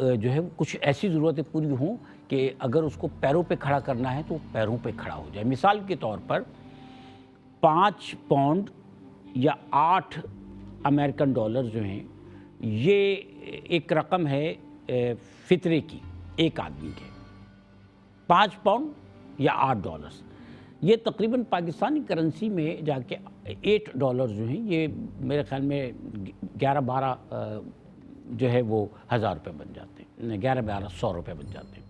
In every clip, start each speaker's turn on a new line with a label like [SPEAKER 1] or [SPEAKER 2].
[SPEAKER 1] جو ہے کچھ ایسی ضرورتیں پوری ہوں کہ اگر اس کو پیروں پہ کھڑا کرنا ہے تو پیروں پہ کھڑا ہو جائے۔ مثال کے طور پر 5 پاؤنڈ یا 8 امریکن ڈالر جو ہیں، یہ ایک رقم ہے فطرے کی ایک آدمی کے۔ 5 پاؤنڈ یا 8 ڈالرز، یہ تقریباً پاکستانی کرنسی میں جا کے 8 ڈالر جو ہیں، یہ میرے خیال میں 11-12 جو ہے وہ 1000 روپے بن جاتے ہیں، 11-1200 روپے بن جاتے ہیں۔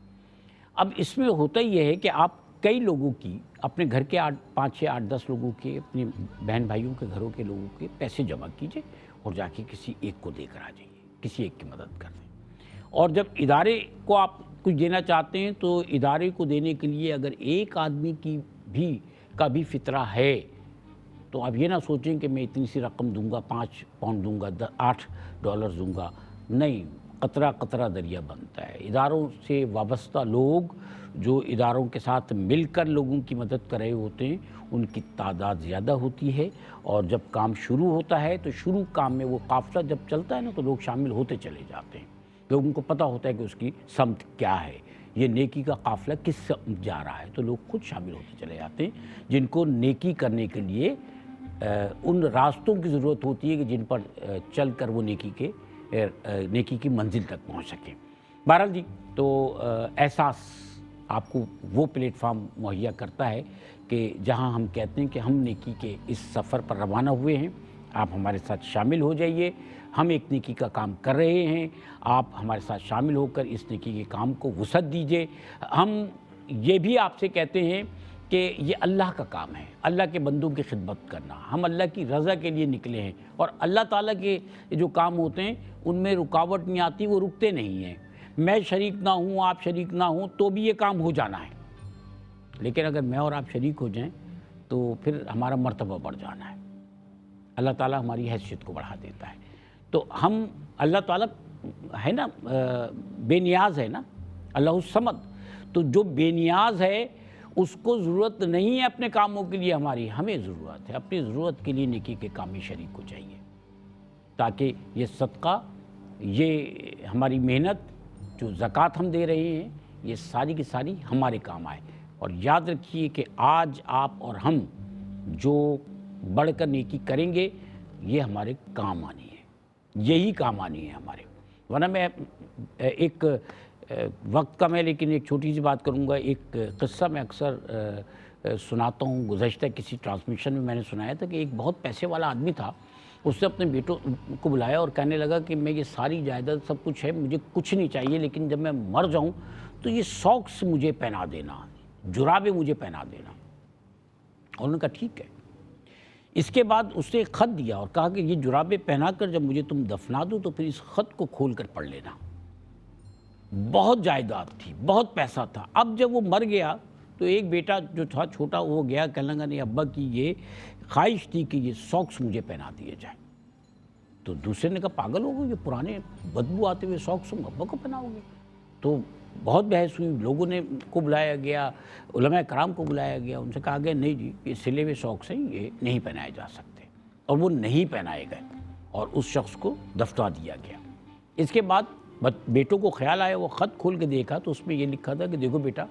[SPEAKER 1] اب اس میں ہوتا یہ ہے کہ آپ کئی لوگوں کی، اپنے گھر کے 5, 6, 8, 10 لوگوں کے، اپنی بہن بھائیوں کے گھروں کے لوگوں کے پیسے جمع کیجئے اور جا کے کسی ایک کو دے کر آ جائیے، کسی ایک کی مدد کر دیں۔ اور جب ادارے کو آپ کچھ دینا چاہتے ہیں تو ادارے کو دینے کے لیے اگر ایک آدمی کا بھی فطرہ ہے تو آپ یہ نہ سوچیں کہ میں اتنی سی رقم دوں گا، 5 پاؤنڈ دوں گا، 8 ڈالر دوں گا۔ نہیں، قطرہ قطرہ دریا بنتا ہے۔ اداروں سے وابستہ لوگ جو اداروں کے ساتھ مل کر لوگوں کی مدد کر رہے ہوتے ہیں، ان کی تعداد زیادہ ہوتی ہے، اور جب کام شروع ہوتا ہے تو شروع کام میں وہ قافلہ جب چلتا ہے نا تو لوگ شامل ہوتے چلے جاتے ہیں۔ لوگوں کو پتہ ہوتا ہے کہ اس کی سمت کیا ہے، یہ نیکی کا قافلہ کس سمت جا رہا ہے، تو لوگ خود شامل ہوتے چلے جاتے ہیں جن کو نیکی کرنے کے لیے ان راستوں کی ضرورت ہوتی ہے کہ جن پر چل کر وہ نیکی کی منزل تک پہنچ سکیں۔ بہرحال جی، تو احساس آپ کو وہ پلیٹ فارم مہیا کرتا ہے کہ جہاں ہم کہتے ہیں کہ ہم نیکی کے اس سفر پر روانہ ہوئے ہیں، آپ ہمارے ساتھ شامل ہو جائیے، ہم ایک نیکی کا کام کر رہے ہیں، آپ ہمارے ساتھ شامل ہو کر اس نیکی کے کام کو وسعت دیجئے۔ ہم یہ بھی آپ سے کہتے ہیں کہ یہ اللہ کا کام ہے، اللہ کے بندوں کی خدمت کرنا، ہم اللہ کی رضا کے لیے نکلے ہیں، اور اللہ تعالیٰ کے جو کام ہوتے ہیں ان میں رکاوٹ نہیں آتی، وہ رکتے نہیں ہیں۔ میں شریک نہ ہوں، آپ شریک نہ ہوں تو بھی یہ کام ہو جانا ہے، لیکن اگر میں اور آپ شریک ہو جائیں تو پھر ہمارا مرتبہ بڑھ جانا ہے، اللہ تعالیٰ ہماری حیثیت کو بڑھا دیتا ہے۔ تو ہم، اللہ تعالیٰ ہے نا بے نیاز ہے نا، اللہ الصمد، تو جو بے نیاز ہے اس کو ضرورت نہیں ہے اپنے کاموں کے لیے ہماری، ہمیں ضرورت ہے، اپنی ضرورت کے لیے نیکی کے کام میں شریک ہو جائیے، تاکہ یہ صدقہ، یہ ہماری محنت، جو زکوٰۃ ہم دے رہے ہیں، یہ ساری کی ساری ہمارے کام آئے۔ اور یاد رکھیے کہ آج آپ اور ہم جو بڑھ کر نیکی کریں گے یہ ہمارے کام آنی ہے، یہی کام آنی ہے ہمارے۔ ورنہ میں ایک وقت کا میں لیکن ایک چھوٹی سی بات کروں گا۔ ایک قصہ میں اکثر سناتا ہوں، گزشتہ کسی ٹرانسمیشن میں نے سنایا تھا کہ ایک بہت پیسے والا آدمی تھا، اس نے اپنے بیٹوں کو بلایا اور کہنے لگا کہ میں یہ ساری جائیداد سب کچھ ہے، مجھے کچھ نہیں چاہیے، لیکن جب میں مر جاؤں تو یہ ساکس مجھے پہنا دینا، جرابیں مجھے پہنا دینا۔ اور انہوں نے کہا ٹھیک ہے۔ اس کے بعد اس نے ایک خط دیا اور کہا کہ یہ جرابیں پہنا کر جب مجھے تم دفنا دو تو پھر اس خط کو کھول کر پڑھ لینا۔ بہت جائیداد تھی، بہت پیسہ تھا۔ اب جب وہ مر گیا تو ایک بیٹا جو تھا چھوٹا، وہ گیا کہنے لگا نہیں، ابا کی یہ خواہش تھی کہ یہ ساکس مجھے پہنا دیے جائیں۔ تو دوسرے نے کہا پاگل ہو گئے، یہ پرانے بدبو آتے ہوئے ساکس تم ابا کو پہناؤ گے؟ تو بہت بحث ہوئی، لوگوں کو بلایا گیا، علماء کرام کو بلایا گیا، ان سے کہا گیا نہیں جی، یہ سلے ہوئے ساکس ہیں، یہ نہیں پہنائے جا سکتے، اور وہ نہیں پہنائے گئے اور اس شخص کو دفنا دیا گیا۔ اس کے بعد بیٹوں کو خیال آیا، وہ خط کھول کے دیکھا تو اس میں یہ لکھا تھا کہ دیکھو بیٹا،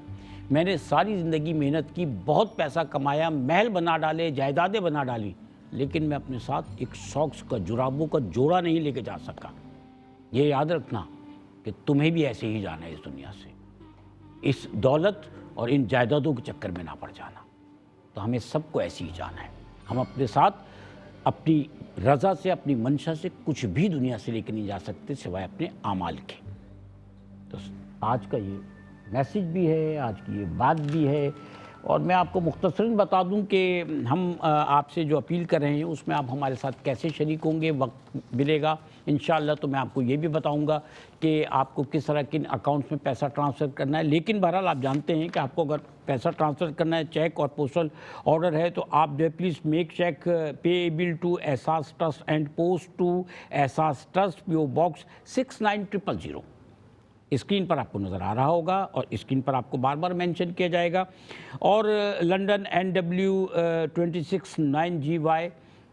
[SPEAKER 1] میں نے ساری زندگی محنت کی، بہت پیسہ کمایا، محل بنا ڈالے، جائیدادیں بنا ڈالی، لیکن میں اپنے ساتھ ایک ساکس کا، جرابوں کا جوڑا نہیں لے کے جا سکا۔ یہ یاد رکھنا کہ تمہیں بھی ایسے ہی جانا ہے اس دنیا سے، اس دولت اور ان جائیدادوں کے چکر میں نہ پڑ جانا۔ تو ہمیں سب کو ایسے ہی جانا ہے، ہم اپنے ساتھ اپنی رضا سے، اپنی منشا سے کچھ بھی دنیا سے لے کے نہیں جا سکتے سوائے اپنے اعمال کے۔ تو آج کا یہ میسیج بھی ہے، آج کی یہ بات بھی ہے، اور میں آپ کو مختصراً بتا دوں کہ ہم آپ سے جو اپیل کر رہے ہیں اس میں آپ ہمارے ساتھ کیسے شریک ہوں گے۔ وقت ملے گا انشاءاللہ تو میں آپ کو یہ بھی بتاؤں گا کہ آپ کو کس طرح کن اکاؤنٹس میں پیسہ ٹرانسفر کرنا ہے، لیکن بہرحال آپ جانتے ہیں کہ آپ کو اگر پیسہ ٹرانسفر کرنا ہے، چیک اور پوسٹل آرڈر ہے، تو آپ جو ہے please make cheque payable to Ehsaas trust and post to Ehsaas trust, PO Box 69000۔ Screen پر آپ کو نظر آ رہا ہوگا اور اسکرین پر آپ کو بار بار مینشن کیا جائے گا۔ اور لنڈن NW 269GY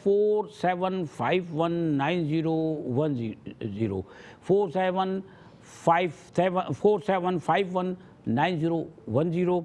[SPEAKER 1] 47519010 47519010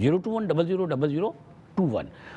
[SPEAKER 1] 021000021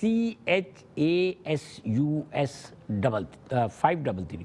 [SPEAKER 1] CHASUS 533।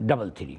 [SPEAKER 1] 33।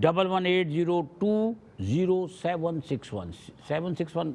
[SPEAKER 1] 1180200761 761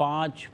[SPEAKER 1] 5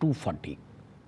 [SPEAKER 1] 240,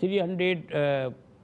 [SPEAKER 1] 300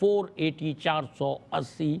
[SPEAKER 1] 480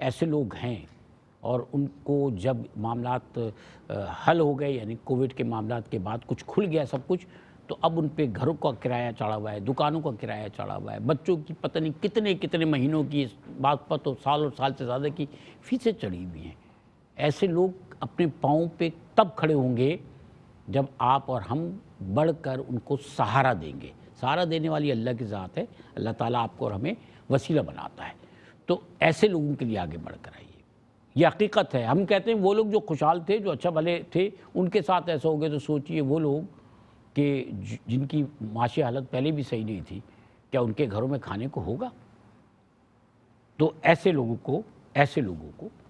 [SPEAKER 1] ایسے لوگ ہیں اور ان کو جب معاملات حل ہو گئے، یعنی کووڈ کے معاملات کے بعد کچھ کھل گیا سب کچھ، تو اب ان پہ گھروں کا کرایہ چڑھا ہوا ہے، دکانوں کا کرایہ چڑھا ہوا ہے، بچوں کی پتہ نہیں کتنے کتنے مہینوں کی، اس بات پر تو سال اور سال سے زیادہ کی فیسیں چڑھی ہوئی ہیں۔ ایسے لوگ اپنے پاؤں پہ تب کھڑے ہوں گے جب آپ اور ہم بڑھ کر ان کو سہارا دیں گے۔ سہارا دینے والی اللہ کی ذات ہے، اللہ تعالیٰ آپ کو اور ہمیں وسیلہ بناتا ہے۔ تو ایسے لوگوں کے لیے آگے بڑھ کر آئیے، یہ حقیقت ہے۔ ہم کہتے ہیں وہ لوگ جو خوشحال تھے، جو اچھا بھلے تھے، ان کے ساتھ ایسا ہو گیا، تو سوچئے وہ لوگ کہ جن کی معاشی حالت پہلے بھی صحیح نہیں تھی، کیا ان کے گھروں میں کھانے کو ہوگا؟ تو ایسے لوگوں کو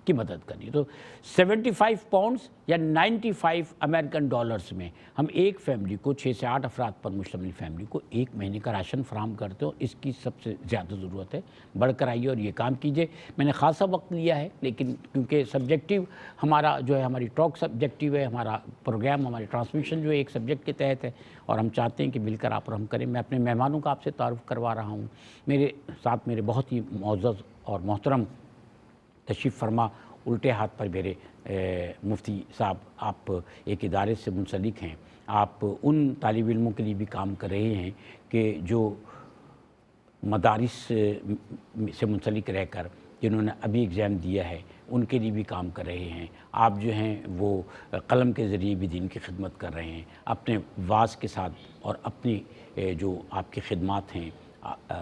[SPEAKER 1] کی مدد کرنی۔ تو 75 پاؤنڈز یا 95 امریکن ڈالرز میں ہم ایک فیملی کو، 6 سے 8 افراد پر مشتمل فیملی کو ایک مہینے کا راشن فراہم کرتے ہو۔ اس کی سب سے زیادہ ضرورت ہے، بڑھ کر آئیے اور یہ کام کیجئے۔ میں نے خاصا وقت لیا ہے، لیکن کیونکہ سبجیکٹیو ہمارا جو ہے، ہماری ٹاک سبجیکٹیو ہے، ہمارا پروگرام، ہماری ٹرانسمیشن جو ہے ایک سبجیکٹ کے تحت ہے، اور ہم چاہتے ہیں کہ مل کر آپ اور ہم کریں۔ میں اپنے مہمانوں کا آپ سے تعارف کروا رہا ہوں۔ میرے ساتھ میرے بہت ہی معزز اور محترم تشریف فرما الٹے ہاتھ پر میرے مفتی صاحب، آپ ایک ادارے سے منسلک ہیں، آپ ان طالب علموں کے لیے بھی کام کر رہے ہیں کہ جو مدارس سے منسلک رہ کر جنہوں نے ابھی ایگزام دیا ہے، ان کے لیے بھی کام کر رہے ہیں۔ آپ جو ہیں وہ قلم کے ذریعے بھی دین کی خدمت کر رہے ہیں، اپنے واعظ کے ساتھ، اور اپنی جو آپ کی خدمات ہیں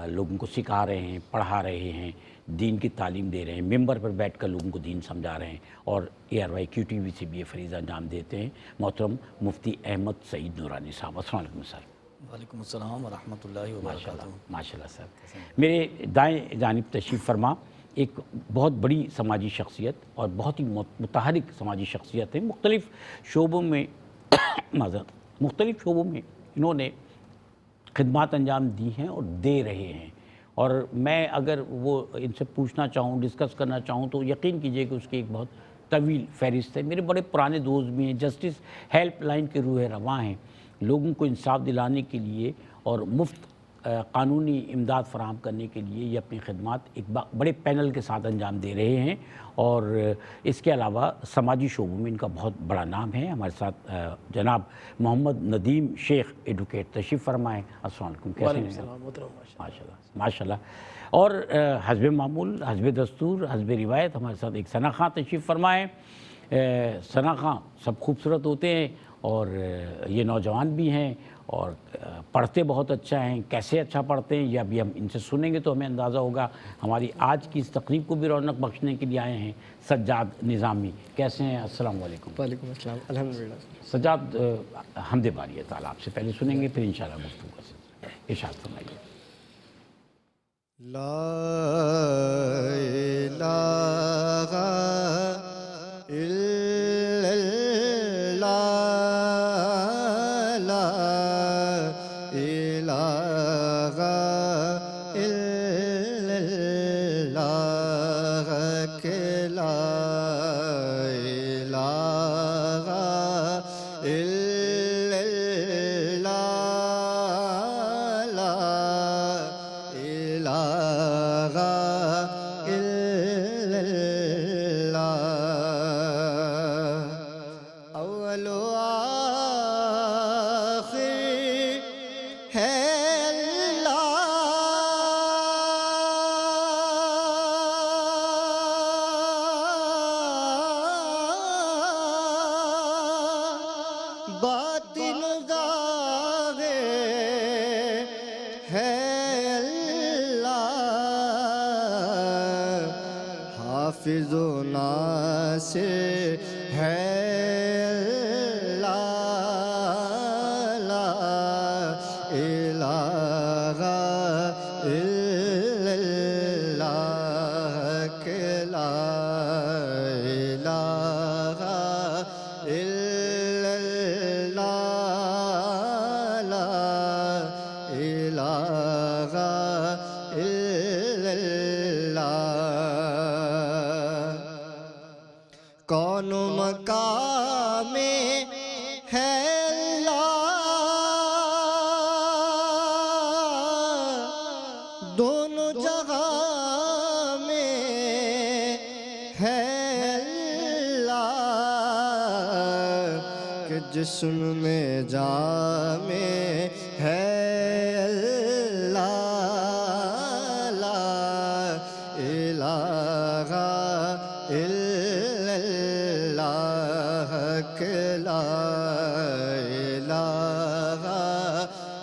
[SPEAKER 1] لوگوں کو سکھا رہے ہیں، پڑھا رہے ہیں، دین کی تعلیم دے رہے ہیں، ممبر پر بیٹھ کر لوگوں کو دین سمجھا رہے ہیں، اور ARYQTV سے بھی یہ فریضہ انجام دیتے ہیں محترم مفتی احمد سعید نورانی صاحب۔ السلام علیکم سر۔
[SPEAKER 2] وعلیکم السلام ورحمۃ اللہ وبرکاتہ۔
[SPEAKER 1] ماشاء اللہ سر۔ میرے دائیں جانب تشریف فرما ایک بہت بڑی سماجی شخصیت اور بہت ہی متحرک سماجی شخصیت ہے، مختلف شعبوں میں انہوں نے خدمات انجام دی ہیں اور دے رہے ہیں، اور میں اگر وہ ان سے پوچھنا چاہوں، ڈسکس کرنا چاہوں، تو یقین کیجئے کہ اس کی ایک بہت طویل فہرست ہے۔ میرے بڑے پرانے دوست بھی ہیں، جسٹس ہیلپ لائن کے روح رواں ہیں، لوگوں کو انصاف دلانے کے لیے اور مفت قانونی امداد فراہم کرنے کے لیے یہ اپنی خدمات ایک بڑے پینل کے ساتھ انجام دے رہے ہیں، اور اس کے علاوہ سماجی شعبوں میں ان کا بہت بڑا نام ہے۔ ہمارے ساتھ جناب محمد ندیم شیخ ایڈوکیٹ تشریف فرمائیں۔ السلام علیکم، کیسے ہیں؟ ماشاء اللہ ماشاء اللہ۔ اور حسب معمول، حسب دستور، حسب روایت ہمارے ساتھ ایک ثنا خاں تشریف فرمائیں۔ ثنا خاں سب خوبصورت ہوتے ہیں، اور یہ نوجوان بھی ہیں اور پڑھتے بہت اچھا ہیں۔ کیسے اچھا پڑھتے ہیں یہ ابھی ہم ان سے سنیں گے تو ہمیں اندازہ ہوگا۔ ہماری آج کی اس تقریب کو بھی رونق بخشنے کے لیے آئے ہیں سجاد نظامی۔ کیسے ہیں؟ السلام علیکم۔
[SPEAKER 3] وعلیکم السلام، الحمدللہ۔
[SPEAKER 1] سجاد، حمد باری تعالیٰ آپ سے پہلے سنیں گے، پھر انشاءاللہ گفتگو کا سلسلہ۔ ارشاد فرمائیے۔
[SPEAKER 3] لا الہ الا اللہ، لا الہ الا اللہ، کہ لا الہ الا اللہ، لا الہ الا اللہ، اول و آخر ہے اللہ، باطن ظاہر ہے اللہ، حافظ و ناصر ہے اللہ، لا الہ الا اللہ، کہ لا الہ الا اللہ، لا الہ الا اللہ، کون جسم میں جام ہے اللہ، لا الہ الا اللہ، کہ لا الہ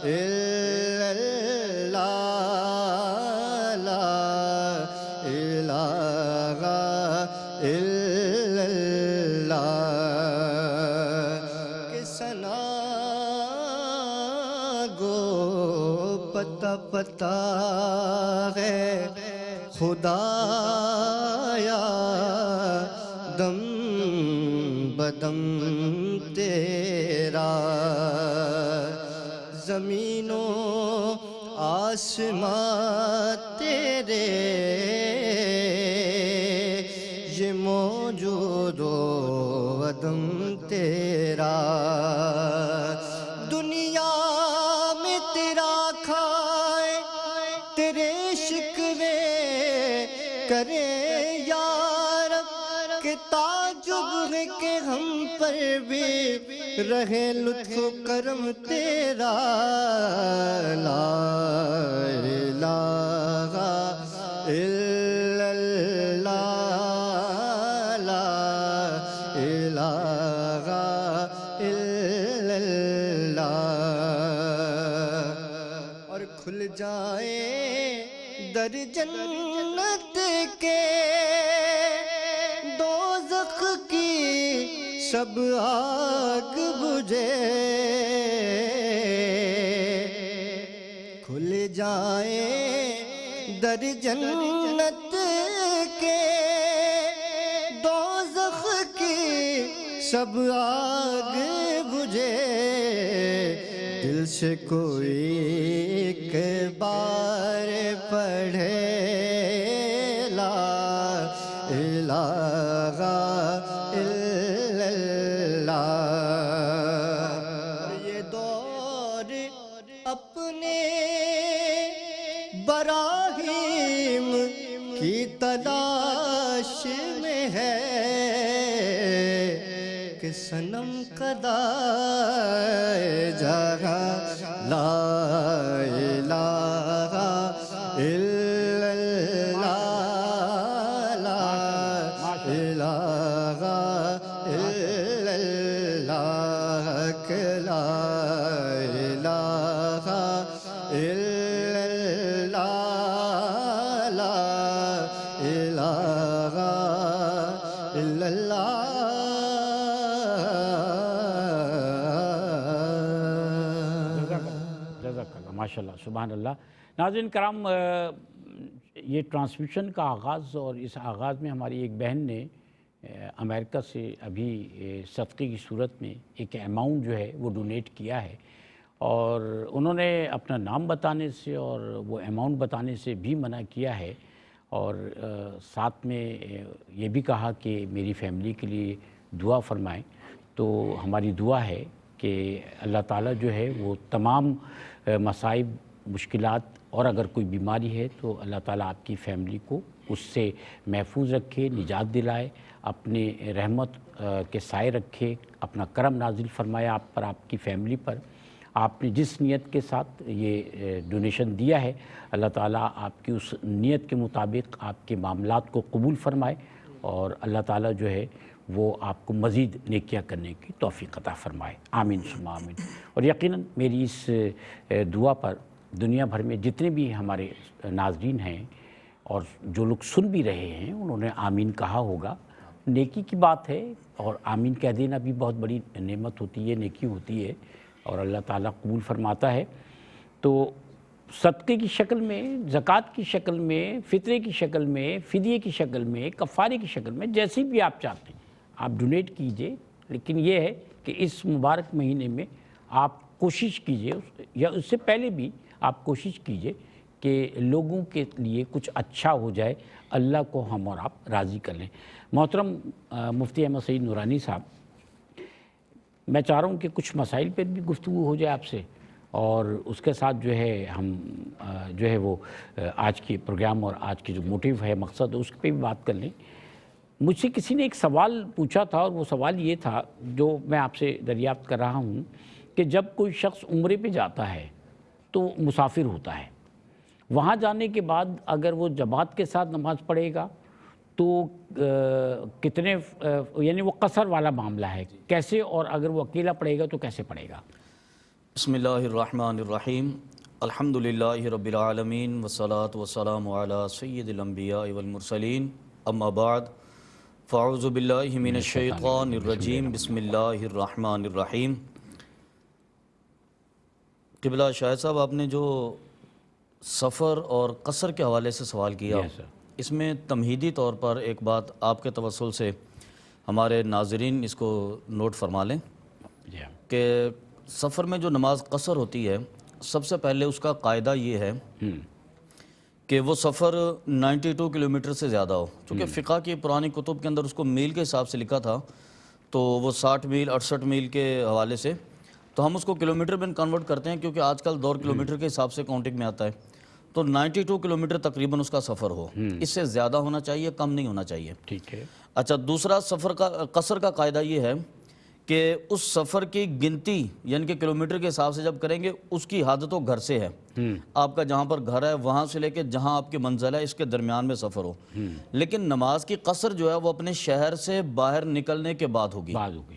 [SPEAKER 3] الا اللہ، لا الہ الا اللہ، کہ ثنا گو پتہ پتہ ہے خدایا، دم بدم تیرا، زمین و آسمان تیرے، یہ موجود و عدم تیرا، دنیا میں تیرا کھائے تیرے شکوے کرے یار، کہ تعجب ہے کہ ہم پر بھی رہے لطف و کرم تیرا، لا الہ الا اللہ، لا الہ الا اللہ، اور کھل جائے در جنت کے، دوزخ کی سب آگ بجھے، کھل جائے در جنت کے، دوزخ کی سب آگ بجھے، دل سے کوئی ایک بار پڑھے لا الہ الا اللہ، یہ دور اپنے براہیم کی تلاش میں ہے، کہ صنم قضائے جہاں لا الہ الا اللہ، لا الہ الا اللہ، کہ لا الہ الا اللہ، لا الہ الا اللہ۔
[SPEAKER 1] جزاک اللہ، ماشاء اللہ، سبحان اللہ۔ ناظرین کرام، یہ ٹرانسمیشن کا آغاز، اور اس آغاز میں ہماری ایک بہن نے امریکہ سے ابھی صدقے کی صورت میں ایک اماؤنٹ جو ہے وہ ڈونیٹ کیا ہے، اور انہوں نے اپنا نام بتانے سے اور وہ اماؤنٹ بتانے سے بھی منع کیا ہے، اور ساتھ میں یہ بھی کہا کہ میری فیملی کے لیے دعا فرمائیں۔ تو ہماری دعا ہے کہ اللہ تعالیٰ جو ہے وہ تمام مصائب، مشکلات، اور اگر کوئی بیماری ہے تو اللہ تعالیٰ آپ کی فیملی کو اس سے محفوظ رکھے، نجات دلائے، اپنے رحمت کے سائے رکھے، اپنا کرم نازل فرمائے آپ پر، آپ کی فیملی پر۔ آپ نے جس نیت کے ساتھ یہ ڈونیشن دیا ہے، اللہ تعالیٰ آپ کی اس نیت کے مطابق آپ کے معاملات کو قبول فرمائے، اور اللہ تعالیٰ جو ہے وہ آپ کو مزید نیکیاں کرنے کی توفیق عطا فرمائے، آمین ثم آمین۔ اور یقیناً میری اس دعا پر دنیا بھر میں جتنے بھی ہمارے ناظرین ہیں اور جو لوگ سن بھی رہے ہیں، انہوں نے آمین کہا ہوگا۔ نیکی کی بات ہے، اور آمین کہہ دینا بھی بہت بڑی نعمت ہوتی ہے، نیکی ہوتی ہے، اور اللہ تعالیٰ قبول فرماتا ہے۔ تو صدقے کی شکل میں، زکوٰۃ کی شکل میں، فطرے کی شکل میں، فدیے کی شکل میں، کفارے کی شکل میں، جیسی بھی آپ چاہتے ہیں آپ ڈونیٹ کیجئے، لیکن یہ ہے کہ اس مبارک مہینے میں آپ کوشش کیجئے، یا اس سے پہلے بھی آپ کوشش کیجئے کہ لوگوں کے لیے کچھ اچھا ہو جائے، اللہ کو ہم اور آپ راضی کر لیں۔ محترم مفتی احمد سعید نورانی صاحب، میں چاہ رہا ہوں کہ کچھ مسائل پر بھی گفتگو ہو جائے آپ سے، اور اس کے ساتھ جو ہے ہم جو ہے وہ آج کے پروگرام اور آج کی جو موٹیو ہے، مقصد ہے، اس پہ بھی بات کر لیں۔ مجھ سے کسی نے ایک سوال پوچھا تھا، اور وہ سوال یہ تھا جو میں آپ سے دریافت کر رہا ہوں کہ جب کوئی شخص عمرے پہ جاتا ہے تو مسافر ہوتا ہے، وہاں جانے کے بعد اگر وہ جماعت کے ساتھ نماز پڑھے گا تو کتنے یعنی وہ قصر والا معاملہ ہے کیسے، اور اگر وہ اکیلا پڑھے گا تو کیسے پڑھے گا؟
[SPEAKER 2] بسم اللہ الرحمن الرحیم، الحمدللہ رب العالمین والصلاة والسلام علی سید الانبیاء والمرسلین، اما بعد فاعوذ باللہ من الشیطان الرجیم، بسم اللہ الرحمن الرحیم۔ قبلہ شاہد صاحب، آپ نے جو سفر اور قصر کے حوالے سے سوال کیا، اس میں تمہیدی طور پر ایک بات آپ کے توسل سے ہمارے ناظرین اس کو نوٹ فرما لیں کہ سفر میں جو نماز قصر ہوتی ہے، سب سے پہلے اس کا قاعدہ یہ ہے کہ وہ سفر 92 کلومیٹر سے زیادہ ہو۔ چونکہ فقہ کی پرانی کتب کے اندر اس کو میل کے حساب سے لکھا تھا، تو وہ 60 میل 68 میل کے حوالے سے، تو ہم اس کو کلومیٹر میں کنورٹ کرتے ہیں کیونکہ آج کل دور کلومیٹر کے حساب سے کاؤنٹنگ میں آتا ہے۔ تو 92 کلومیٹر تقریباً اس کا سفر ہو، اس سے زیادہ ہونا چاہیے، کم نہیں ہونا چاہیے۔
[SPEAKER 1] ٹھیک ہے۔
[SPEAKER 2] اچھا، دوسرا سفر کا قصر کا قاعدہ یہ ہے کہ اس سفر کی گنتی یعنی کہ کلومیٹر کے حساب سے جب کریں گے، اس کی حد تو گھر سے ہے، آپ کا جہاں پر گھر ہے وہاں سے لے کے جہاں آپ کی منزل ہے، اس کے درمیان میں سفر ہو۔ لیکن نماز کی قصر جو ہے وہ اپنے شہر سے باہر نکلنے کے بعد ہوگی۔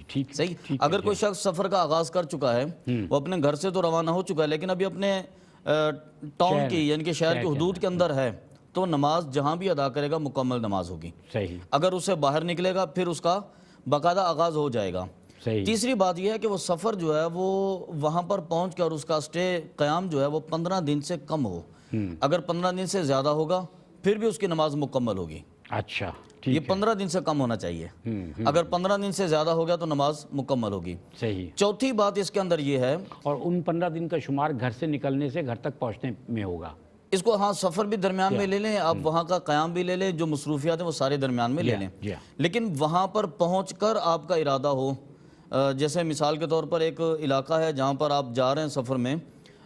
[SPEAKER 1] ٹھیک،
[SPEAKER 2] صحیح۔ اگر کوئی شخص سفر کا آغاز کر چکا ہے، وہ اپنے گھر سے تو روانہ ہو چکا ہے، لیکن ابھی اپنے ٹاؤن کی یعنی کہ شہر کی حدود کے اندر ہے، تو نماز جہاں بھی ادا کرے گا مکمل نماز ہوگی۔
[SPEAKER 1] صحیح۔
[SPEAKER 2] اگر اس سے باہر نکلے گا پھر اس کا باقاعدہ آغاز ہو جائے گا۔ تیسری بات یہ ہے کہ وہ سفر جو ہے وہ وہاں پر پہنچ کر اس کا اسٹے قیام جو ہے وہ 15 دن سے کم ہو۔ اگر 15 دن سے زیادہ ہوگا پھر بھی اس کی نماز مکمل ہوگی۔
[SPEAKER 1] اچھا،
[SPEAKER 2] یہ 15 دن سے کم ہونا چاہیے۔ اگر 15 دن سے زیادہ ہو گیا تو نماز مکمل ہوگی۔
[SPEAKER 1] صحیح۔
[SPEAKER 2] چوتھی بات اس کے اندر یہ ہے،
[SPEAKER 1] اور ان 15 دن کا شمار گھر سے نکلنے سے گھر تک پہنچنے میں ہوگا۔
[SPEAKER 2] اس کو ہاں سفر بھی درمیان میں لے لیں، آپ وہاں کا قیام بھی لے لیں، جو مصروفیات ہیں وہ سارے درمیان میں لے لیں، لیکن وہاں پر پہنچ کر آپ کا ارادہ ہو۔ جیسے مثال کے طور پر ایک علاقہ ہے جہاں پر آپ جا رہے ہیں سفر میں،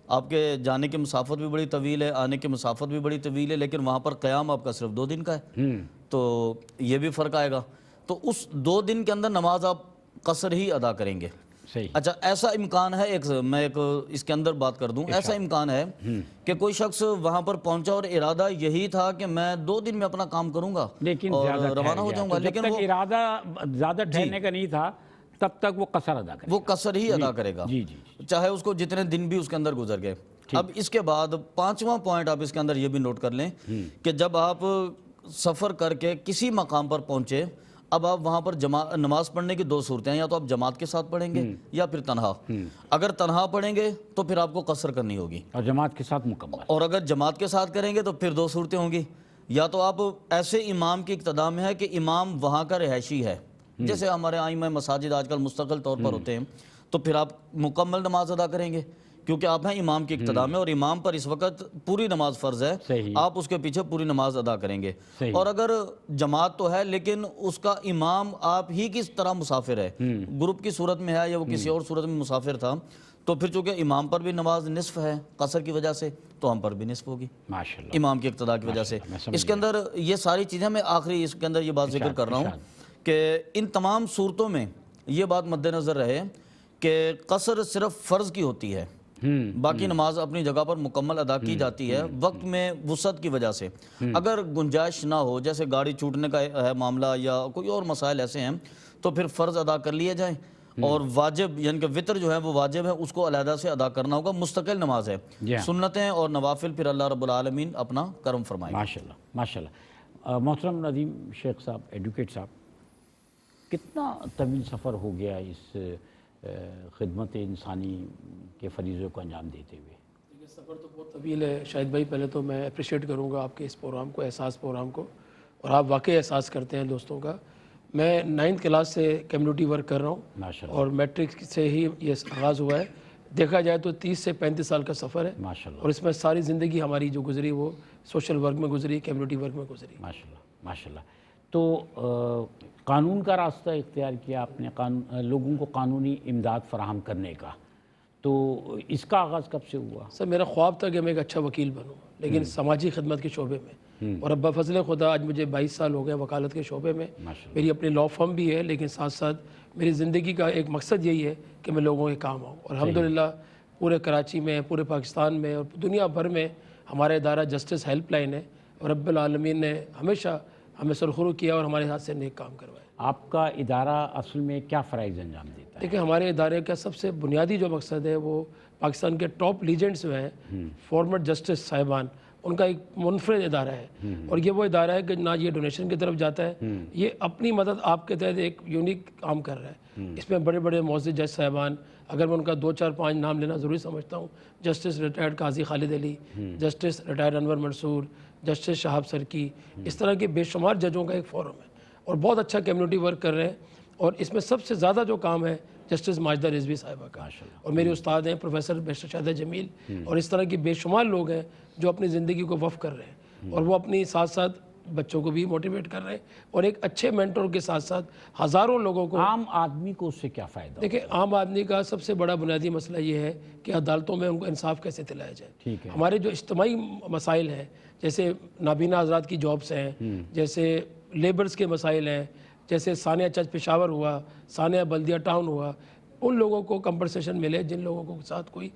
[SPEAKER 2] آپ کے جانے کی مسافت بھی بڑی طویل ہے، آنے کی مسافت بھی بڑی طویل ہے، لیکن وہاں پر قیام آپ کا صرف 2 دن کا ہے، تو یہ بھی فرق آئے گا۔ تو اس 2 دن کے اندر نماز آپ قصر ہی ادا کریں گے۔
[SPEAKER 1] صحیح۔
[SPEAKER 2] اچھا، ایسا امکان ہے، میں ایک اس کے اندر بات کر دوں، ایسا امکان ہے کہ کوئی شخص وہاں پر پہنچا اور ارادہ یہی تھا کہ میں 2 دن میں اپنا کام کروں گا
[SPEAKER 1] لیکن
[SPEAKER 2] اور
[SPEAKER 1] زیادہ
[SPEAKER 2] روانہ ہو جاؤں گا،
[SPEAKER 1] لیکن
[SPEAKER 2] لیکن وہ
[SPEAKER 1] ارادہ زیادہ ٹھہرنے کا نہیں تھا، تب تک وہ قصر ادا کرے گا،
[SPEAKER 2] وہ قصر ہی ادا کرے گا، چاہے اس کو جتنے دن بھی اس کے اندر گزر گئے۔ اب اس کے بعد 5واں پوائنٹ آپ اس کے اندر یہ بھی نوٹ کر لیں کہ جب آپ سفر کر کے کسی مقام پر پہنچے، اب آپ وہاں پر نماز پڑھنے کی 2 صورتیں ہیں، یا تو آپ جماعت کے ساتھ پڑھیں گے یا پھر تنہا۔ اگر تنہا پڑھیں گے تو پھر آپ کو قصر کرنی ہوگی،
[SPEAKER 1] اور جماعت کے ساتھ مکمل۔
[SPEAKER 2] اور اگر جماعت کے ساتھ کریں گے تو پھر 2 صورتیں ہوں گی، یا تو آپ ایسے امام کی اقتداء میں ہے کہ امام وہاں کا رہائشی ہے، جیسے ہمارے ائمہ مساجد آج کل مستقل طور پر ہوتے ہیں، تو پھر آپ مکمل نماز ادا کریں گے کیونکہ آپ ہیں امام کی اقتداء میں، اور امام پر اس وقت پوری نماز فرض ہے، آپ اس کے پیچھے پوری نماز ادا کریں گے۔ اور اگر جماعت تو ہے لیکن اس کا امام آپ ہی کس طرح مسافر ہے، گروپ کی صورت میں ہے یا وہ کسی اور صورت میں مسافر تھا، تو پھر چونکہ امام پر بھی نماز نصف ہے قصر کی وجہ سے، تو ہم پر بھی نصف ہوگی امام کی اقتداء کی وجہ سے۔ اس کے اندر یہ ساری چیزیں، میں آخری اس کے اندر یہ بات ذکر کر رہا ہوں کہ ان تمام صورتوں میں یہ بات مد نظر رہے کہ قصر صرف فرض کی ہوتی ہے، باقی نماز اپنی جگہ پر مکمل ادا کی جاتی ہے وقت میں وسعت کی وجہ سے۔ اگر گنجائش نہ ہو، جیسے گاڑی چھوٹنے کا ہے معاملہ یا کوئی اور مسائل ایسے ہیں، تو پھر فرض ادا کر لیے جائیں، اور واجب یعنی کہ وتر جو ہے وہ واجب ہے، اس کو علیحدہ سے ادا کرنا ہوگا، مستقل نماز ہے۔ سنتیں اور نوافل پھر اللہ رب العالمین اپنا کرم فرمائے۔
[SPEAKER 1] ماشاءاللہ ماشاءاللہ۔ محترم ندیم شیخ صاحب، ایڈوکیٹ صاحب، کتنا طویل سفر ہو گیا اس خدمت انسانی کے فریضے کو انجام دیتے ہوئے؟
[SPEAKER 4] یہ سفر تو بہت طویل ہے شاہد بھائی۔ پہلے تو میں اپریشیٹ کروں گا آپ کے اس پروگرام کو، احساس پروگرام کو، اور آپ واقعی احساس کرتے ہیں دوستوں کا۔ میں 9th کلاس سے کمیونٹی ورک کر رہا ہوں، اور میٹرک سے ہی یہ آغاز ہوا ہے۔ دیکھا جائے تو 30 سے 35 سال کا سفر ہے، اور اس میں ساری زندگی ہماری جو گزری وہ سوشل ورک میں گزری، کمیونٹی ورک میں گزری۔
[SPEAKER 1] ماشاءاللہ ماشاءاللہ۔ تو قانون کا راستہ اختیار کیا آپ نے، لوگوں کو قانونی امداد فراہم کرنے کا، تو اس کا آغاز کب سے ہوا؟
[SPEAKER 4] سر، میرا خواب تھا کہ میں ایک اچھا وکیل بنوں، لیکن سماجی خدمت کے شعبے میں اور اب بفضل خدا آج مجھے 22 سال ہو گئے وکالت کے شعبے میں. میری اپنی لا فرم بھی ہے، لیکن ساتھ ساتھ میری زندگی کا ایک مقصد یہی ہے کہ میں لوگوں کے کام آؤں. اور الحمدللہ پورے کراچی میں، پورے پاکستان میں اور دنیا بھر میں ہمارا ادارہ جسٹس ہیلپ لائن ہے، اور رب العالمین نے ہمیشہ ہمیں سرخرو کیا اور ہمارے ہاتھ سے نیک کام کروایا.
[SPEAKER 1] آپ کا ادارہ اصل میں کیا فرائض انجام دیتا ہے؟
[SPEAKER 4] دیکھیں، ہمارے ادارے کا سب سے بنیادی جو مقصد ہے وہ پاکستان کے ٹاپ لیجنڈز جو ہیں، فارمر جسٹس صاحبان، ان کا ایک منفرد ادارہ ہے. اور یہ وہ ادارہ ہے کہ نہ یہ ڈونیشن کی طرف جاتا ہے، یہ اپنی مدد آپ کے تحت ایک یونیک کام کر رہا ہے. اس میں بڑے بڑے معزز جج صاحبان، اگر میں ان کا 2 4 5 نام لینا ضروری سمجھتا ہوں، جسٹس ریٹائرڈ قاضی خالد علی، جسٹس ریٹائرڈ انور منصور، جسٹس شہاب سرکی، اس طرح کے بے شمار ججوں کا ایک فورم ہے اور بہت اچھا کمیونٹی ورک کر رہے ہیں. اور اس میں سب سے زیادہ جو کام ہے جسٹس ماجدہ رضوی صاحبہ کا، اور میرے استاد ہیں پروفیسر بیرسٹر شاہدہ جمیل، اور اس طرح کی بے شمار لوگ ہیں جو اپنی زندگی کو وقف کر رہے ہیں، اور وہ اپنی ساتھ ساتھ بچوں کو بھی موٹیویٹ کر رہے ہیں، اور ایک اچھے مینٹور کے ساتھ ساتھ ہزاروں لوگوں کو.
[SPEAKER 1] عام آدمی کو اس سے کیا فائدہ؟
[SPEAKER 4] دیکھیں، عام آدمی کا سب سے بڑا بنیادی مسئلہ یہ ہے کہ عدالتوں میں ان کو انصاف کیسے دلایا جائے. ہمارے جو اجتماعی مسائل ہیں، جیسے نابینا حضرات کی جابس ہیں، جیسے لیبرز کے مسائل ہیں، جیسے ثانیہ چرچ پشاور ہوا، ثانیہ بلدیہ ٹاؤن ہوا، ان لوگوں کو کمپنسیشن ملے جن لوگوں کو ساتھ کوئی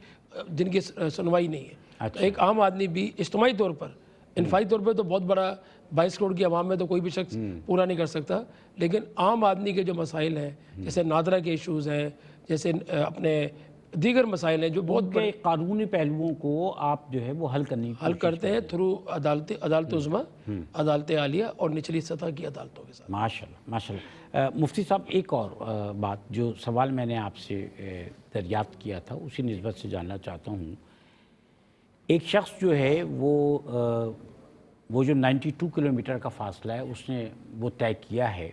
[SPEAKER 4] جن کی سنوائی نہیں ہے. تو ایک عام آدمی بھی اجتماعی طور پر، انفرادی طور پہ تو بہت بڑا 22 کروڑ کی عوام میں تو کوئی بھی شخص پورا نہیں کر سکتا، لیکن عام آدمی کے جو مسائل ہیں، جیسے نادرہ کے ایشوز ہیں، جیسے اپنے دیگر مسائل ہیں جو بہت بڑے
[SPEAKER 1] قانونی پہلوؤں کو آپ جو ہے وہ حل
[SPEAKER 4] کرتے ہیں تھرو عدالت عظمیٰ، عدالت عالیہ اور نچلی سطح کی عدالتوں کے ساتھ.
[SPEAKER 1] ماشاءاللہ ماشاءاللہ. مفتی صاحب، ایک اور بات، جو سوال میں نے آپ سے دریافت کیا تھا اسی نسبت سے جاننا چاہتا ہوں. ایک شخص جو ہے وہ جو 92 کلومیٹر کا فاصلہ ہے اس نے وہ طے کیا ہے،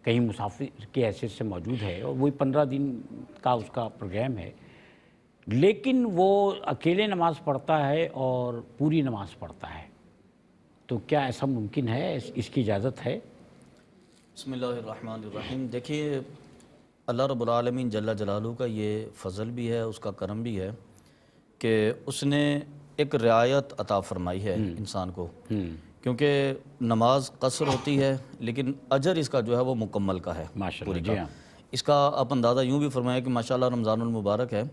[SPEAKER 1] کہیں مسافر کی حیثیت سے موجود ہے، اور وہی 15 دن کا اس کا پروگرام ہے، لیکن وہ اکیلے نماز پڑھتا ہے اور پوری نماز پڑھتا ہے، تو کیا ایسا ممکن ہے؟ اس کی اجازت ہے؟
[SPEAKER 2] بسم اللہ الرحمن الرحیم. دیکھیے، اللہ رب العالمین جل جلالہ کا یہ فضل بھی ہے، اس کا کرم بھی ہے کہ اس نے ایک رعایت عطا فرمائی ہے انسان کو، کیونکہ نماز قصر ہوتی ہے لیکن اجر اس کا جو ہے وہ مکمل کا ہے.
[SPEAKER 1] ماشاءاللہ. جی ہاں.
[SPEAKER 2] اس کا آپ اندازہ یوں بھی فرمایا کہ ماشاءاللہ رمضان المبارک ہے،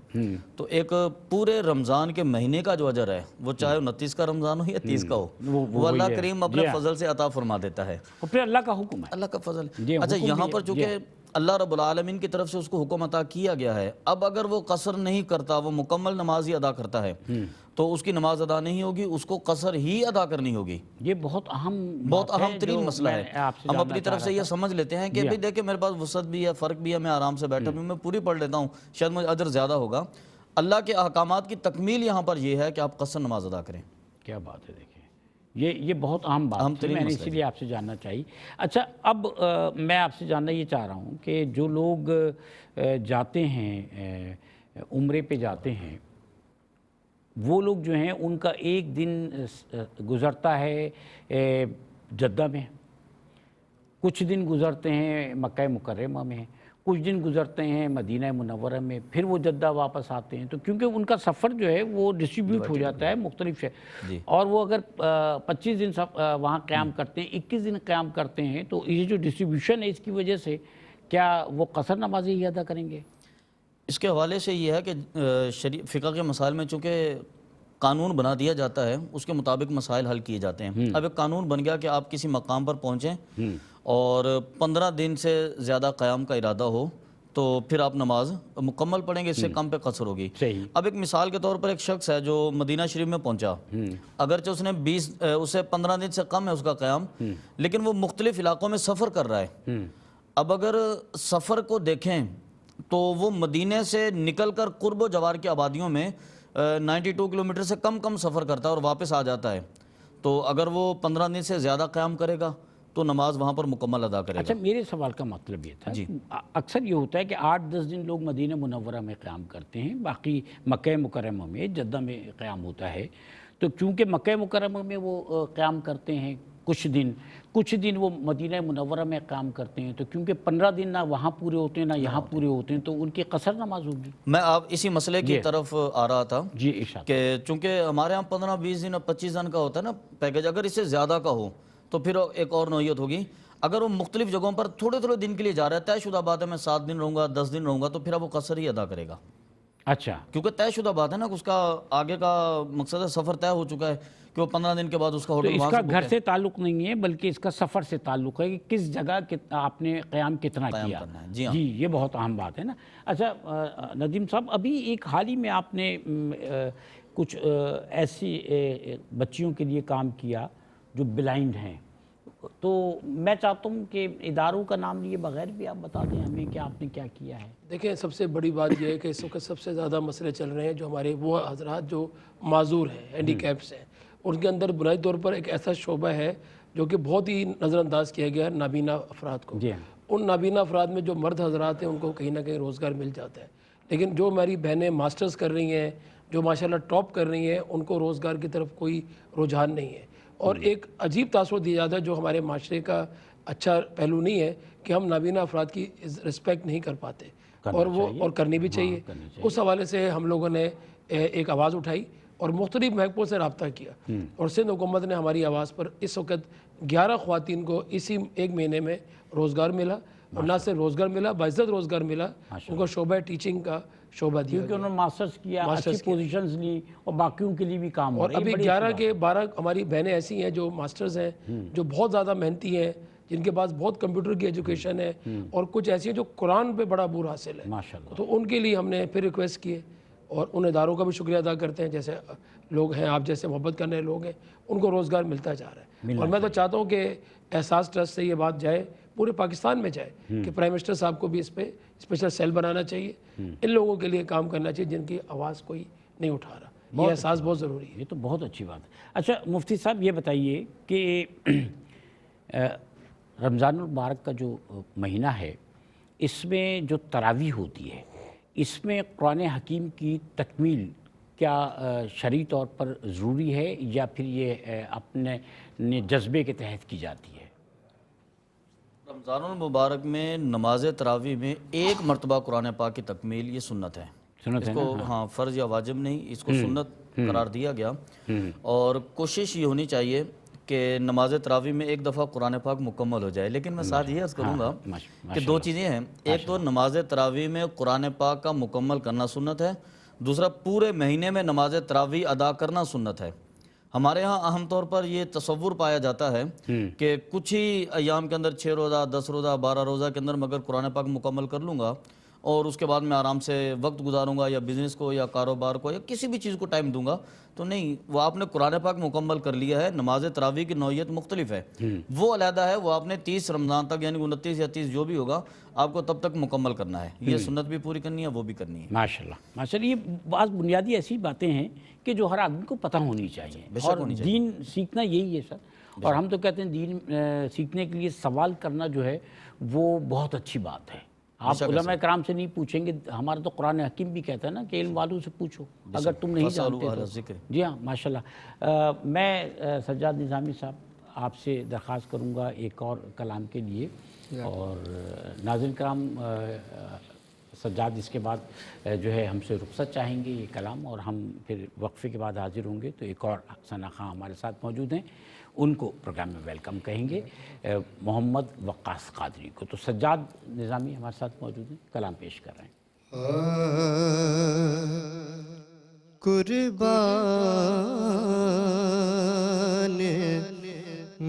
[SPEAKER 2] تو ایک پورے رمضان کے مہینے کا جو اجر ہے وہ چاہے 29 کا رمضان ہو یا 30 کا ہو، وہ اللہ کریم اپنے فضل سے عطا فرما دیتا ہے.
[SPEAKER 1] اور پھر اللہ کا حکم ہے،
[SPEAKER 2] اللہ کا فضل. اچھا، یہاں پر چونکہ اللہ رب العالمین کی طرف سے اس کو حکم عطا کیا گیا ہے، اب اگر وہ قصر نہیں کرتا، وہ مکمل نماز ہی ادا کرتا ہے، تو اس کی نماز ادا نہیں ہوگی، اس کو قصر ہی ادا کرنی ہوگی.
[SPEAKER 1] یہ بہت اہم
[SPEAKER 2] ترین مسئلہ ہے. ہم اپنی طرف سے یہ سمجھ لیتے ہیں کہ دیکھیں میرے پاس وسعت بھی ہے، فرق بھی ہے، میں آرام سے بیٹھا بھی، میں پوری پڑھ لیتا ہوں، شاید مجھے اجر زیادہ ہوگا. اللہ کے احکامات کی تکمیل یہاں پر یہ ہے کہ آپ قصر نماز ادا کریں.
[SPEAKER 1] کیا بات ہے! دیکھیں، یہ بہت اہم بات ہے، میں نے اسی لیے آپ سے جاننا چاہیے. اچھا، اب میں آپ سے جاننا یہ چاہ رہا ہوں کہ جو لوگ جاتے ہیں عمرے پہ جاتے ہیں، وہ لوگ جو ہیں ان کا ایک دن گزرتا ہے جدہ میں، کچھ دن گزرتے ہیں مکہ مکرمہ میں، کچھ دن گزرتے ہیں مدینہ منورہ میں، پھر وہ جدہ واپس آتے ہیں. تو کیونکہ ان کا سفر جو ہے وہ ڈسٹریبیوٹ ہو جاتا ہے مختلف اور وہ اگر 25 دن وہاں قیام کرتے ہیں، 21 دن قیام کرتے ہیں، تو یہ جو ڈسٹریبیوشن ہے اس کی وجہ سے کیا وہ قصر نمازی ہی ادا کریں گے؟
[SPEAKER 2] اس کے حوالے سے یہ ہے کہ فقہ کے مسائل میں چونکہ قانون بنا دیا جاتا ہے، اس کے مطابق مسائل حل کیے جاتے ہیں. اب ایک قانون بن گیا کہ آپ کسی مقام پر پہنچیں اور 15 دن سے زیادہ قیام کا ارادہ ہو تو پھر آپ نماز مکمل پڑھیں گے، اس سے کم پہ قصر ہوگی. اب ایک مثال کے طور پر ایک شخص ہے جو مدینہ شریف میں پہنچا، اگرچہ اس نے 15 دن سے کم ہے اس کا قیام، لیکن وہ مختلف علاقوں میں سفر کر رہا ہے. اب اگر سفر کو دیکھیں تو وہ مدینے سے نکل کر قرب و جوار کی آبادیوں میں 92 کلومیٹر سے کم سفر کرتا ہے اور واپس آ جاتا ہے، تو اگر وہ 15 دن سے زیادہ قیام کرے گا تو نماز وہاں پر مکمل ادا کرے گا.
[SPEAKER 1] اچھا، میرے سوال کا مطلب یہ تھا، اکثر یہ ہوتا ہے کہ 8-10 دن لوگ مدینہ منورہ میں قیام کرتے ہیں، باقی مکہ مکرمہ میں، جدہ میں قیام ہوتا ہے. تو چونکہ مکہ مکرمہ میں وہ قیام کرتے ہیں، کچھ دن وہ مدینہ منورہ میں کام کرتے ہیں، تو کیونکہ 15 دن نہ وہاں پورے ہوتے ہیں نہ یہاں پورے ہوتے ہیں، تو ان کی قصر نماز ہوگی۔
[SPEAKER 2] میں آپ اسی مسئلے کی طرف آ رہا تھا
[SPEAKER 1] جی ارشاد۔
[SPEAKER 2] کہ چونکہ ہمارے ہاں 15-20 دن اور 25 دن کا ہوتا ہے نا پیکج، اگر اس سے زیادہ کا ہو تو پھر ایک اور نوعیت ہوگی۔ اگر وہ مختلف جگہوں پر تھوڑے تھوڑے دن کے لیے جا رہا ہے، طے شدہ بات ہے میں 7 دن رہوں گا 10 دن رہوں گا، تو پھر اب وہ قصر ہی ادا کرے گا،
[SPEAKER 1] اچھا،
[SPEAKER 2] کیونکہ طے شدہ بات ہے نا، اس کا آگے کا مقصد ہے، سفر طے ہو چکا ہے کہ وہ 15 دن کے بعد اس کا
[SPEAKER 1] تو
[SPEAKER 2] ہوٹل
[SPEAKER 1] اس
[SPEAKER 2] وہاں
[SPEAKER 1] کا
[SPEAKER 2] سے
[SPEAKER 1] گھر سے تعلق نہیں ہے بلکہ اس کا سفر سے تعلق ہے کہ کس جگہ آپ نے قیام کتنا
[SPEAKER 2] قیام
[SPEAKER 1] کیا۔
[SPEAKER 2] کرنا ہے۔ جی ہاں،
[SPEAKER 1] جی یہ بہت اہم بات ہے نا۔ اچھا ندیم صاحب، ابھی ایک حال ہی میں آپ نے کچھ ایسی بچیوں کے لیے کام کیا جو بلائنڈ ہیں، تو میں چاہتا ہوں کہ اداروں کا نام لیے بغیر بھی آپ بتا دیں ہمیں کہ آپ نے کیا کیا ہے۔
[SPEAKER 4] دیکھیں سب سے بڑی بات یہ ہے کہ اس وقت سب سے زیادہ مسئلے چل رہے ہیں جو ہمارے وہ حضرات جو معذور ہیں، ہینڈی کیپس ہیں، ان کے اندر بنیادی طور پر ایک ایسا شعبہ ہے جو کہ بہت ہی نظر انداز کیا گیا ہے، نابینا افراد کو۔
[SPEAKER 1] جی ہاں،
[SPEAKER 4] ان نابینا افراد میں جو مرد حضرات ہیں ان کو کہیں نہ کہیں روزگار مل جاتا ہے، لیکن جو ہماری بہنیں ماسٹرز کر رہی ہیں، جو ماشاءاللہ ٹاپ کر رہی ہیں، ان کو روزگار کی طرف کوئی رجحان نہیں ہے۔ اور ایک عجیب تاثر دیا جاتا ہے جو ہمارے معاشرے کا اچھا پہلو نہیں ہے کہ ہم نابینا افراد کی رسپیکٹ نہیں کر پاتے، اور وہ اور کرنی بھی چاہیے۔ اس حوالے سے ہم لوگوں نے ایک آواز اٹھائی اور مختلف محکموں سے رابطہ کیا، اور سندھ حکومت نے ہماری آواز پر اس وقت 11 خواتین کو اسی ایک مہینے میں روزگار ملا، اور نہ صرف روزگار ملا، باعزت روزگار ملا، ان کو شعبہ ٹیچنگ کا شعبہ دیا
[SPEAKER 1] کیونکہ انہوں نے ماسٹرز کیا، اچھی پوزیشنز لی، اور باقیوں کے لیے بھی کام ہو
[SPEAKER 4] اور
[SPEAKER 1] رہا ہے۔
[SPEAKER 4] ابھی 11 کے 12 ہماری بہنیں ایسی ہیں جو ماسٹرز ہیں، جو بہت زیادہ محنتی ہیں، جن کے پاس بہت کمپیوٹر کی ایجوکیشن ہے، اور کچھ ایسی ہیں جو قرآن پہ بڑا عبور حاصل ہے۔
[SPEAKER 1] ماشاءاللہ،
[SPEAKER 4] تو ان کے لیے ہم نے پھر ریکویسٹ کیے، اور ان اداروں کا بھی شکریہ ادا کرتے ہیں، جیسے لوگ ہیں آپ جیسے محبت کرنے لوگ ہیں، ان کو روزگار ملتا جا رہا ہے۔ اور میں تو چاہتا ہوں کہ احساس ٹرسٹ سے یہ بات جائے، پورے پاکستان میں جائے، کہ پرائم منسٹر صاحب کو بھی اس پہ اسپیشل سیل بنانا چاہیے، ان لوگوں کے لیے کام کرنا چاہیے جن کی آواز کوئی نہیں اٹھا رہا۔ یہ احساس بہت ضروری ہے۔
[SPEAKER 1] یہ تو بہت اچھی بات ہے۔ اچھا مفتی صاحب یہ بتائیے کہ رمضان المبارک کا جو مہینہ ہے، اس میں جو تراویح ہوتی ہے، اس میں قرآن حکیم کی تکمیل کیا شرعی طور پر ضروری ہے، یا پھر یہ اپنے جذبے کے تحت کی جاتی ہے؟
[SPEAKER 2] رمضان المبارک میں نماز تراویح میں ایک مرتبہ قرآن پاک کی تکمیل یہ سنت ہے،
[SPEAKER 1] سنت
[SPEAKER 2] اس
[SPEAKER 1] ہے
[SPEAKER 2] کو
[SPEAKER 1] نا؟
[SPEAKER 2] ہاں فرض یا واجب نہیں، اس کو سنت قرار دیا گیا۔ اور کوشش یہ ہونی چاہیے کہ نماز تراویح میں ایک دفعہ قرآن پاک مکمل ہو جائے، لیکن میں ساتھ یہ عرض کروں گا کہ دو چیزیں ہیں، ایک تو نماز تراویح میں قرآن پاک کا مکمل کرنا سنت ہے، دوسرا پورے مہینے میں نماز تراویح ادا کرنا سنت ہے۔ ہمارے ہاں اہم طور پر یہ تصور پایا جاتا ہے کہ کچھ ہی ایام کے اندر 6 روزہ 10 روزہ 12 روزہ کے اندر میں اگر قرآن پاک مکمل کر لوں گا اور اس کے بعد میں آرام سے وقت گزاروں گا، یا بزنس کو یا کاروبار کو یا کسی بھی چیز کو ٹائم دوں گا، تو نہیں، وہ آپ نے قرآن پاک مکمل کر لیا ہے۔ نماز تراویح کی نوعیت مختلف ہے، وہ علیحدہ ہے، وہ آپ نے 30 رمضان تک یعنی 29 یا 30 جو بھی ہوگا آپ کو تب تک مکمل کرنا ہے، یہ سنت بھی پوری کرنی ہے، وہ بھی کرنی ہے۔
[SPEAKER 1] ماشاءاللہ ماشاءاللہ، یہ بعض بنیادی ایسی باتیں ہیں کہ جو ہر آدمی کو پتہ ہونی چاہیے، اور دین سیکھنا یہی ہے سر۔ اور ہم تو کہتے ہیں دین سیکھنے کے لیے سوال کرنا جو ہے وہ بہت اچھی بات ہے۔ آپ علماء کرام سے نہیں پوچھیں گے، ہمارا تو قرآن حکیم بھی کہتا ہے نا کہ علم والوں سے پوچھو اگر تم نہیں جانتے تو۔ جی ہاں ماشاءاللہ۔ میں سجاد نظامی صاحب آپ سے درخواست کروں گا ایک اور کلام کے لیے، اور ناظرین کرام سجاد اس کے بعد جو ہے ہم سے رخصت چاہیں گے یہ کلام، اور ہم پھر وقفے کے بعد حاضر ہوں گے، تو ایک اور ثنا خاں ہمارے ساتھ موجود ہیں، ان کو پروگرام میں ویلکم کہیں گے، محمد وقاص قادری کو۔ تو سجاد نظامی ہمارے ساتھ موجود ہیں، کلام پیش کر رہے ہیں۔
[SPEAKER 3] قربان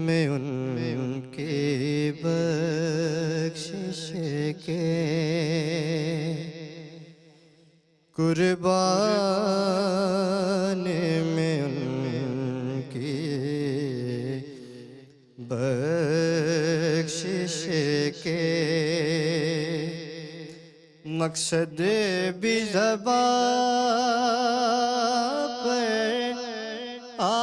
[SPEAKER 3] میں ان کی بخشش کے، قربان میں ان کی بخشش کے، مقصد بھی زبان پر آیا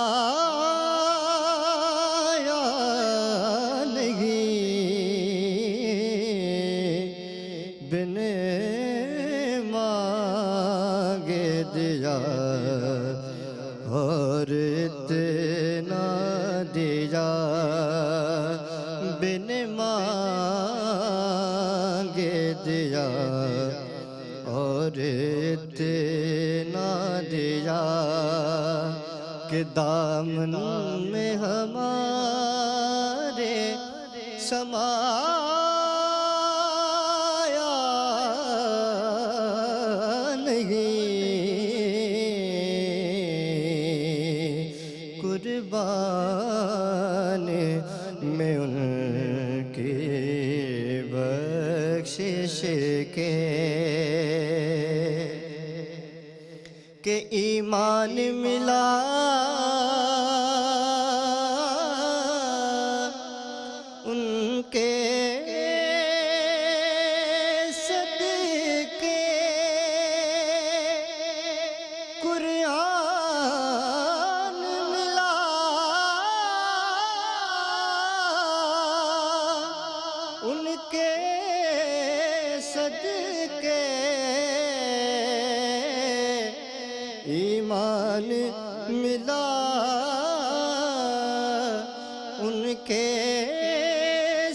[SPEAKER 3] نہیں، بن مانگے دیا اور اتنا دیا نہ دیا کہ دامن میں ہمارے سمایا نہیں، قربان میں ان کی بخشش کے کہ ایمان ملا ان کے صدقے، قرآن ملا ان کے صدقے، ایمان ملا ان کے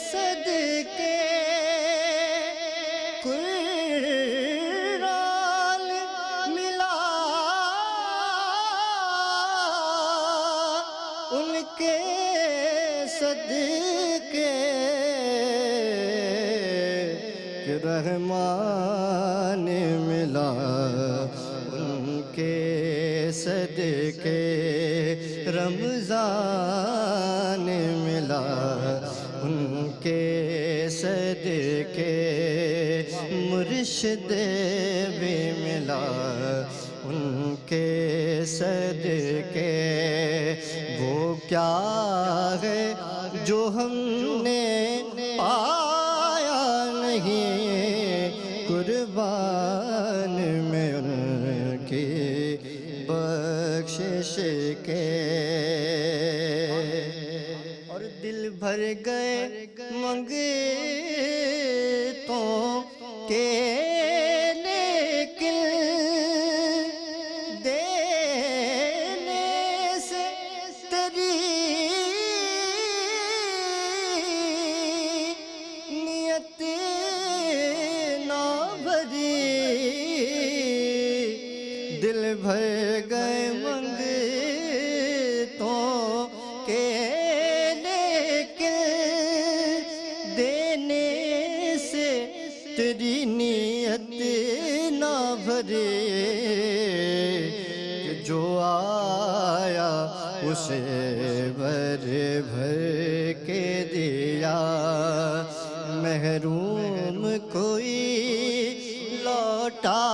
[SPEAKER 3] صدقے، قرآن ملا ان کے صدقے، کہ رحمان ملا ان کے صدقے، رمضان ملا ان کے صدقے، مرشد بھی ملا ان کے صدقے، وہ کیا ہے جو ہم نے پایا نہیں، قربان میں ان کی بخشش کے، اور دل بھر گئے منگتوں کے لیکن دینے سے تیری نیت نہ بھری، دل بھر گئے منگتوں کے لیکن دینے سے تیری نیت نہ بھری، کہ جو آیا اسے بھر بھر کے دیا، محروم کوئی لوٹا